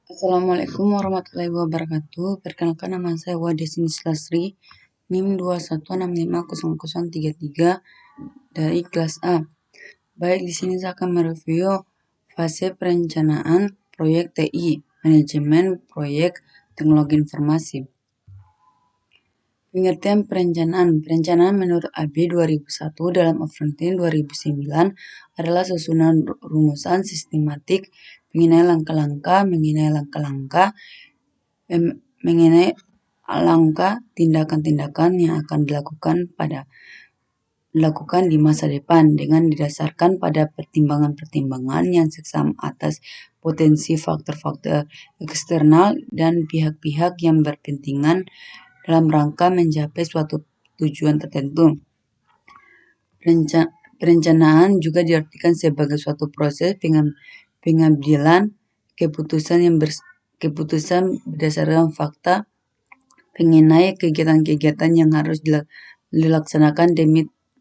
Assalamualaikum warahmatullahi wabarakatuh. Perkenalkan, nama saya Wadesini Slasri, NIM 21650033 dari kelas A. Baik, di sini saya akan mereview fase perencanaan proyek TI, manajemen proyek teknologi informasi. Pengertian perencanaan. Perencanaan menurut AB 2001 dalam Afrontin 2009 adalah susunan rumusan sistematik mengenai langkah-langkah tindakan-tindakan yang akan dilakukan di masa depan dengan didasarkan pada pertimbangan-pertimbangan yang seksama atas potensi faktor-faktor eksternal dan pihak-pihak yang berkepentingan dalam rangka mencapai suatu tujuan tertentu. Perencanaan juga diartikan sebagai suatu proses pengambilan keputusan berdasarkan fakta mengenai kegiatan-kegiatan yang harus dilaksanakan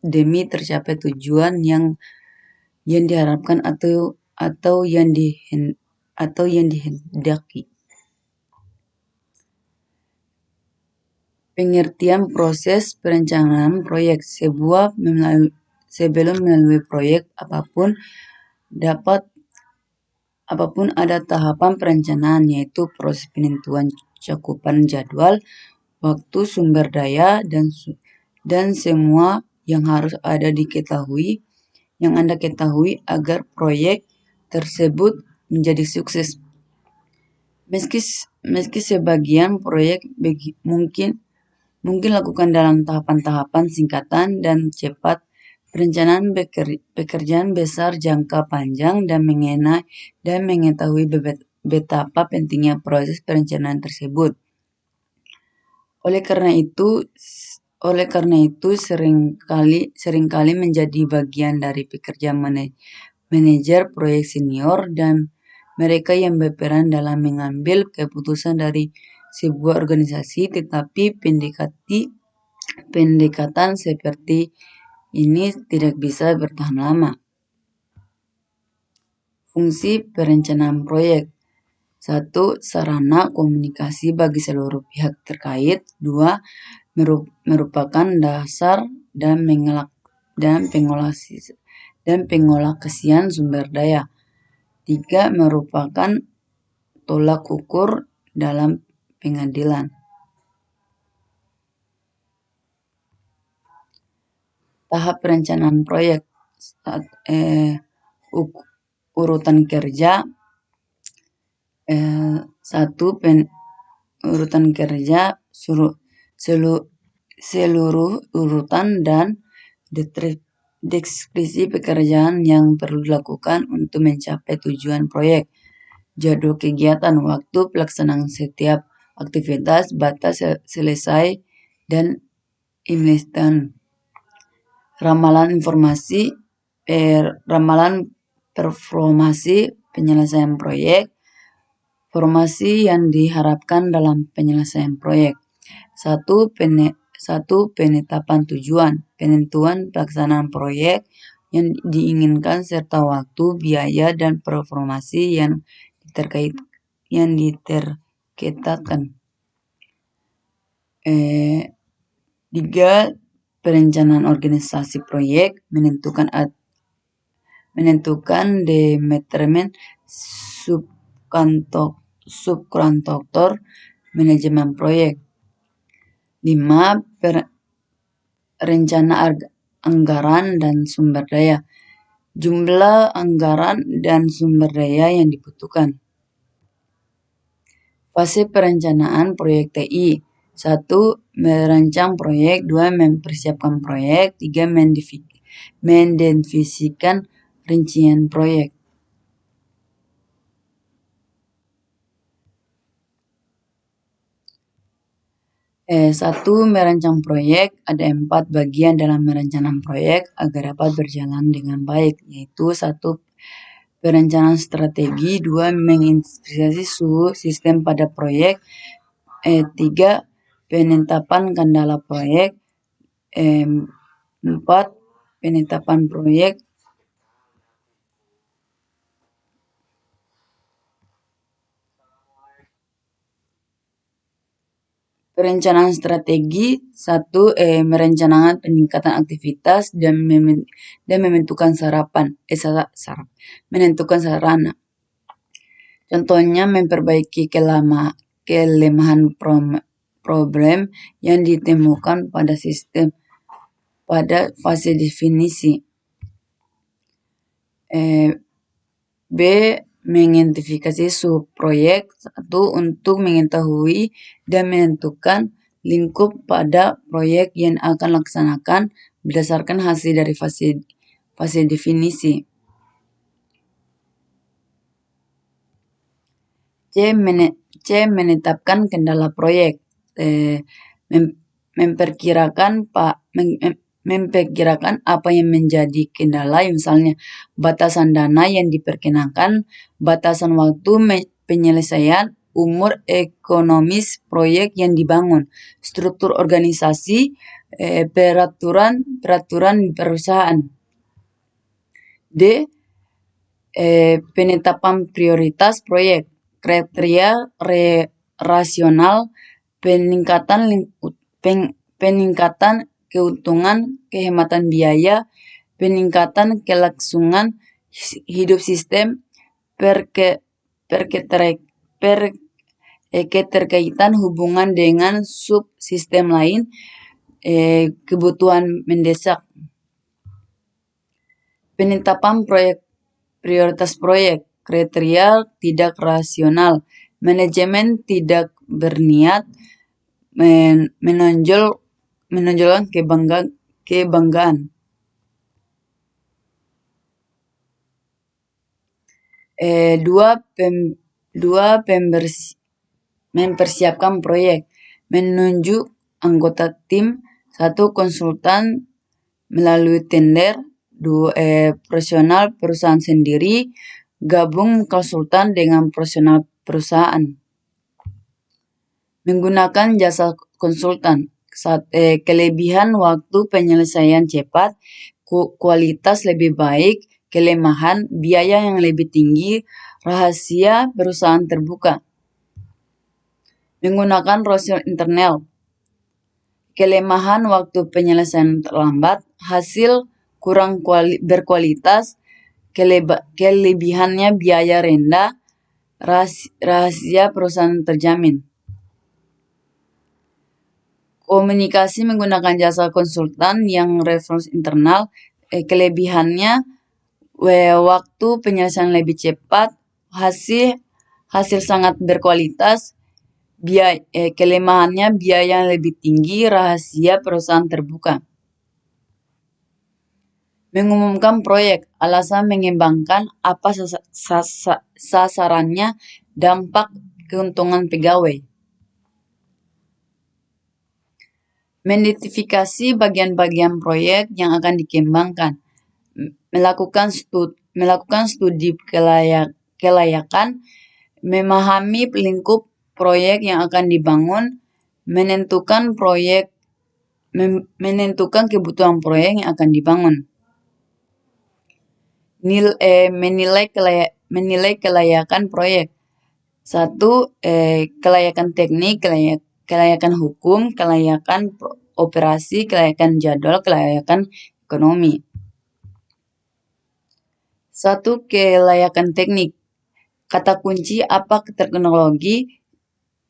demi tercapai tujuan yang diharapkan atau yang dihendaki. Pengertian proses perencanaan proyek. Sebelum melalui proyek apapun ada tahapan perencanaan, yaitu proses penentuan cakupan jadwal, waktu, sumber daya, dan semua yang harus Anda ketahui agar proyek tersebut menjadi sukses. Meski sebagian proyek mungkin lakukan dalam tahapan-tahapan singkatan dan cepat, perencanaan pekerjaan besar jangka panjang dan mengetahui betapa pentingnya proses perencanaan tersebut. Oleh karena itu seringkali menjadi bagian dari pekerjaan manajer proyek senior dan mereka yang berperan dalam mengambil keputusan dari sebuah organisasi, tetapi pendekatan seperti ini tidak bisa bertahan lama. Fungsi perencanaan proyek. 1. Sarana komunikasi bagi seluruh pihak terkait. 2. Merupakan dasar dan pengolahan sumber daya. 3. Merupakan tolak ukur dalam pengadilan. Tahap perencanaan proyek. Urutan kerja. 1. Urutan kerja seluruh urutan dan deskripsi pekerjaan yang perlu dilakukan untuk mencapai tujuan proyek. Jadwal kegiatan, waktu pelaksanaan setiap aktivitas, batas selesai, dan milestone. Ramalan performasi penyelesaian proyek. Formasi yang diharapkan dalam penyelesaian proyek. 1. Penetapan tujuan, penentuan pelaksanaan proyek yang diinginkan serta waktu, biaya, dan performasi yang diterketkan. 3. Perencanaan organisasi proyek, menentukan departemen, subkontraktor, manajemen proyek. 5. Rencana anggaran dan sumber daya, jumlah anggaran dan sumber daya yang dibutuhkan. Fase perencanaan proyek TI. 1. Merancang proyek. 2. Mempersiapkan proyek. 3. Mendefinisikan rincian proyek. 1. Merancang proyek. Ada 4 bagian dalam merancang proyek agar dapat berjalan dengan baik, yaitu 1. Perencanaan strategi. 2. Menginventarisasi suhu sistem pada proyek. 3. Penetapan kendala proyek. 4. Penetapan proyek. 5. Perencanaan strategi. 1. Merencanakan peningkatan aktivitas dan menentukan menentukan sarana. Contohnya memperbaiki kelemahan problem yang ditemukan pada sistem pada fase definisi. B. Mengidentifikasi subproyek. 1. Untuk mengetahui dan menentukan lingkup pada proyek yang akan laksanakan berdasarkan hasil dari fase definisi. C. Menetapkan kendala proyek. Memperkirakan apa yang menjadi kendala, misalnya batasan dana yang diperkenakan, batasan waktu penyelesaian, umur ekonomis proyek yang dibangun, struktur organisasi, peraturan perusahaan. D. Penetapan prioritas proyek. Kriteria rasional, peningkatan keuntungan, kehematan biaya, peningkatan kelangsungan hidup sistem, keterkaitan hubungan dengan subsistem lain, kebutuhan mendesak. Penetapan prioritas proyek. Kriteria tidak rasional, manajemen tidak berniat menonjolkan kebanggaan. Mempersiapkan proyek. Menunjuk anggota tim. 1. Konsultan melalui tender. 2. Profesional perusahaan sendiri. Gabung konsultan dengan profesional perusahaan. Menggunakan jasa konsultan. Kelebihan waktu penyelesaian cepat, kualitas lebih baik, kelemahan biaya yang lebih tinggi, rahasia perusahaan terbuka. Menggunakan rasional internal. Kelemahan waktu penyelesaian terlambat, hasil kurang berkualitas, kelebihannya biaya rendah, rahasia perusahaan terjamin. Komunikasi menggunakan jasa konsultan yang referensi internal, kelebihannya waktu penyelesaian lebih cepat, hasil sangat berkualitas, kelemahannya biaya yang lebih tinggi, rahasia perusahaan terbuka. Mengumumkan proyek. Alasan mengembangkan, apa sasarannya, dampak keuntungan pegawai. Mengidentifikasi bagian-bagian proyek yang akan dikembangkan. Melakukan studi kelayakan, memahami lingkup proyek yang akan dibangun, menentukan kebutuhan proyek yang akan dibangun. Menilai kelayakan proyek. 1. Kelayakan teknik, kelayakan hukum, kelayakan operasi, kelayakan jadwal, kelayakan ekonomi. 1. Kelayakan teknik. Kata kunci apa teknologi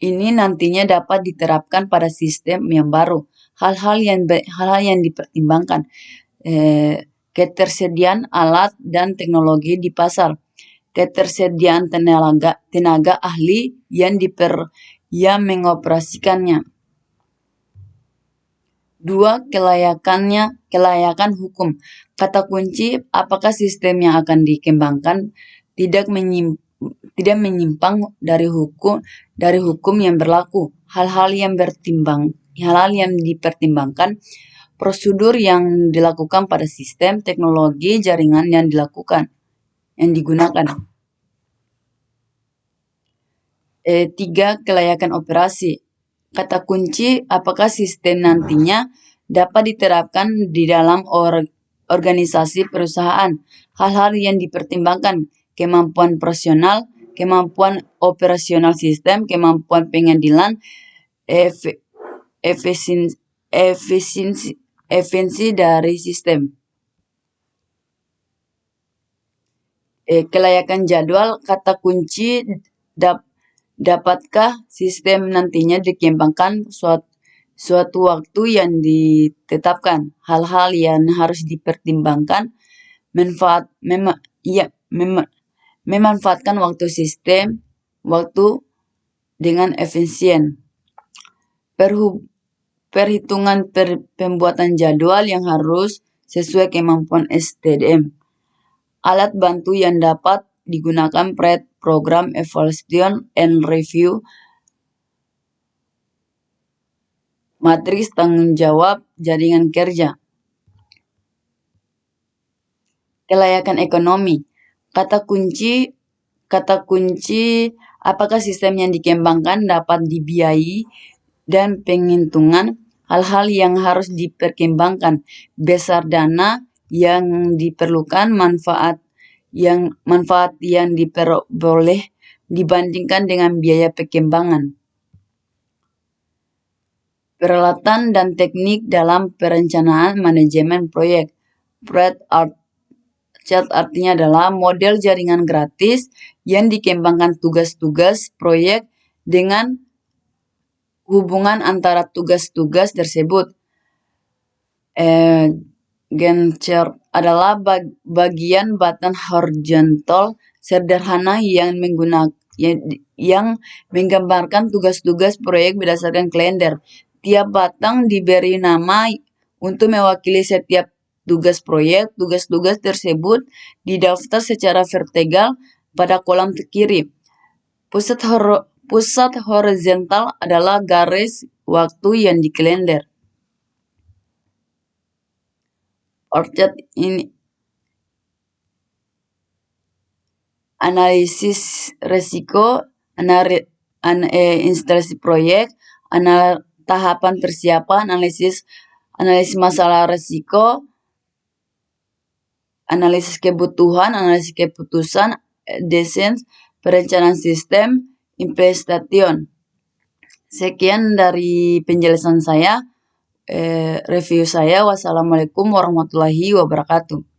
ini nantinya dapat diterapkan pada sistem yang baru. Hal-hal yang dipertimbangkan. Ketersediaan alat dan teknologi di pasar. Ketersediaan tenaga ahli yang mengoperasikannya. 2. Kelayakan hukum. Kata kunci, apakah sistem yang akan dikembangkan tidak menyimpang dari hukum yang berlaku. Hal-hal yang dipertimbangkan, prosedur yang dilakukan pada sistem, teknologi, jaringan yang digunakan. 3. Kelayakan operasi. Kata kunci, apakah sistem nantinya dapat diterapkan di dalam organisasi perusahaan. Hal-hal yang dipertimbangkan, kemampuan operasional sistem, kemampuan pengadilan, efisiensi dari sistem. Kelayakan jadwal, kata kunci dapatkah sistem nantinya dikembangkan suatu waktu yang ditetapkan. Hal-hal yang harus dipertimbangkan, memanfaatkan waktu dengan efisien. Perhitungan pembuatan jadwal yang harus sesuai kemampuan STDM. Alat bantu yang dapat digunakan program evaluation and review, matriks tanggung jawab jaringan kerja. Kelayakan ekonomi, kata kunci apakah sistem yang dikembangkan dapat dibiayai dan penghitungan hal-hal yang harus dipertimbangkan, besar dana yang diperlukan, manfaat yang diperoleh dibandingkan dengan biaya pengembangan. Peralatan dan teknik dalam perencanaan manajemen proyek. Chat artinya adalah model jaringan gratis yang dikembangkan tugas-tugas proyek dengan hubungan antara tugas-tugas tersebut. Gantt chart adalah bagian batan horizontal sederhana yang menggambarkan tugas-tugas proyek berdasarkan kalender. Tiap batang diberi nama untuk mewakili setiap tugas proyek. Tugas-tugas tersebut didaftar secara vertikal pada kolom kiri. Pusat horizontal adalah garis waktu yang di kalender. Orchard ini analisis resiko, instalasi proyek, tahapan persiapan, analisis masalah resiko, analisis kebutuhan, analisis keputusan, desain, perencanaan sistem, implementation. Sekian dari penjelasan saya, review saya. Wassalamualaikum warahmatullahi wabarakatuh.